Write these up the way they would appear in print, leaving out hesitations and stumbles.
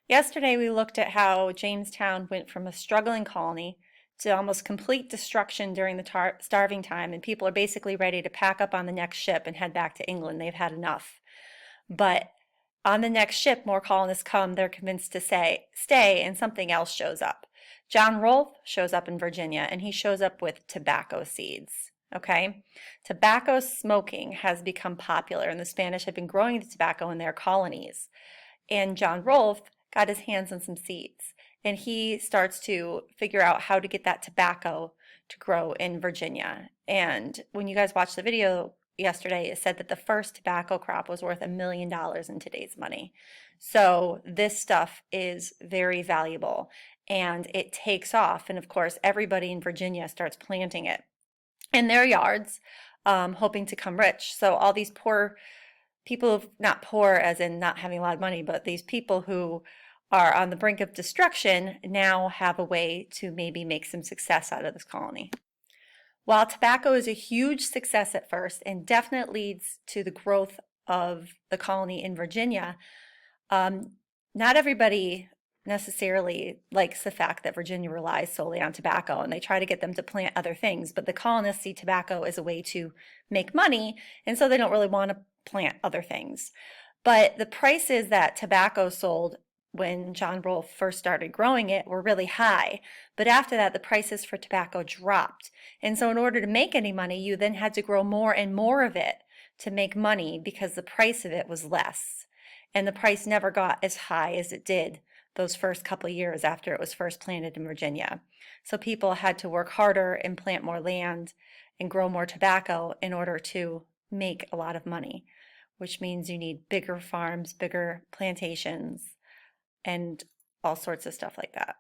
Yesterday, we looked at how Jamestown went from a struggling colony to almost complete destruction during the starving time, and people are basically ready to pack up on the next ship and head back to England. They've had enough. But on the next ship, more colonists come. They're convinced to stay, and something else shows up. John Rolfe shows up in Virginia, and he shows up with tobacco seeds. Okay? Tobacco smoking has become popular, and the Spanish have been growing the tobacco in their colonies. And John Rolfe got his hands on some seeds, and he starts to figure out how to get that tobacco to grow in Virginia. And when you guys watched the video yesterday, it said that the first tobacco crop was worth $1 million in today's money. So this stuff is very valuable, and it takes off. And of course, everybody in Virginia starts planting it in their yards, hoping to become rich. So all these poor people, not poor as in not having a lot of money, but these people who are on the brink of destruction now have a way to maybe make some success out of this colony. While tobacco is a huge success at first and definitely leads to the growth of the colony in Virginia, not everybody necessarily likes the fact that Virginia relies solely on tobacco, and they try to get them to plant other things, but the colonists see tobacco as a way to make money, and so they don't really want to plant other things. But the prices that tobacco sold when John Rolfe first started growing it were really high. But after that, the prices for tobacco dropped. And so in order to make any money, you then had to grow more and more of it to make money because the price of it was less. And the price never got as high as it did those first couple of years after it was first planted in Virginia. So people had to work harder and plant more land and grow more tobacco in order to make a lot of money, which means you need bigger farms, bigger plantations, and all sorts of stuff like that.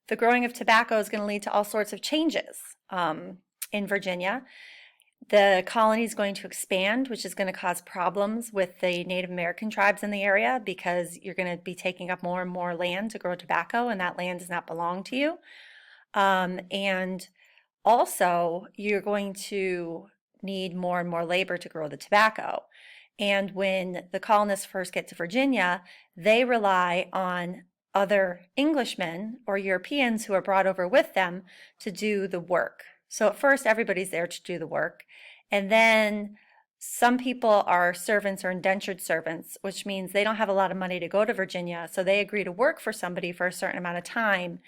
The growing of tobacco is going to lead to all sorts of changes in Virginia. The colony is going to expand, which is going to cause problems with the Native American tribes in the area because you're going to be taking up more and more land to grow tobacco, and that land does not belong to you. And also, you're going to need more and more labor to grow the tobacco. And when the colonists first get to Virginia, they rely on other Englishmen or Europeans who are brought over with them to do the work. So at first, everybody's there to do the work. And then some people are servants or indentured servants, which means they don't have a lot of money to go to Virginia. So they agree to work for somebody for a certain amount of time.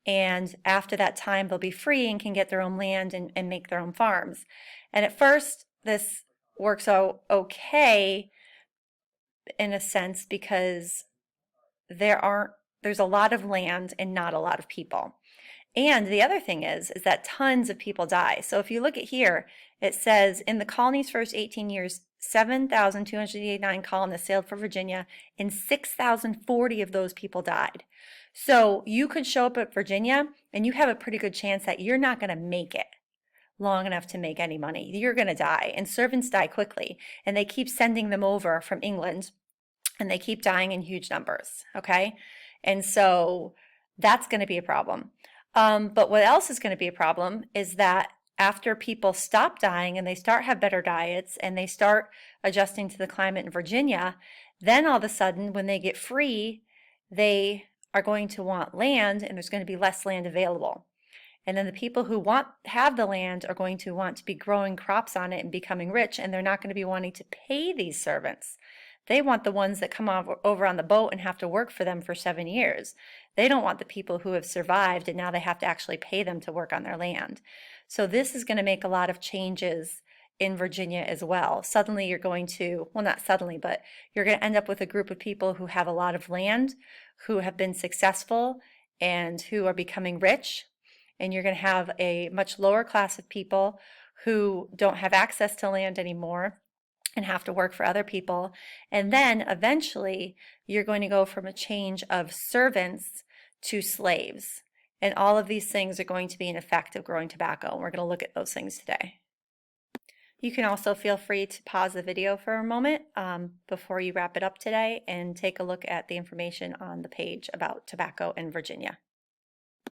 And after that time, they'll be free and can get their own land and make their own farms. And at first, this works out okay in a sense because there's a lot of land and not a lot of people. And the other thing is that tons of people die. So if you look at here, it says in the colony's first 18 years, 7,289 colonists sailed for Virginia, and 6,040 of those people died. So you could show up at Virginia, and you have a pretty good chance that you're not going to make it long enough to make any money. You're going to die, and servants die quickly, and they keep sending them over from England, and they keep dying in huge numbers, okay? And so that's going to be a problem. But what else is going to be a problem is that after people stop dying and they start have better diets and they start adjusting to the climate in Virginia, then all of a sudden when they get free, they are going to want land, and there's going to be less land available. And then the people who have the land are going to want to be growing crops on it and becoming rich, and they're not going to be wanting to pay these servants. They want the ones that come over on the boat and have to work for them for 7 years. They don't want the people who have survived and now they have to actually pay them to work on their land. So this is going to make a lot of changes in Virginia as well. Suddenly you're going to, well, not suddenly, but you're going to end up with a group of people who have a lot of land, who have been successful, and who are becoming rich. And you're going to have a much lower class of people who don't have access to land anymore and have to work for other people. And then eventually you're going to go from a change of servants to slaves. And all of these things are going to be an effect of growing tobacco. And we're going to look at those things today. You can also feel free to pause the video for a moment before you wrap it up today and take a look at the information on the page about tobacco in Virginia.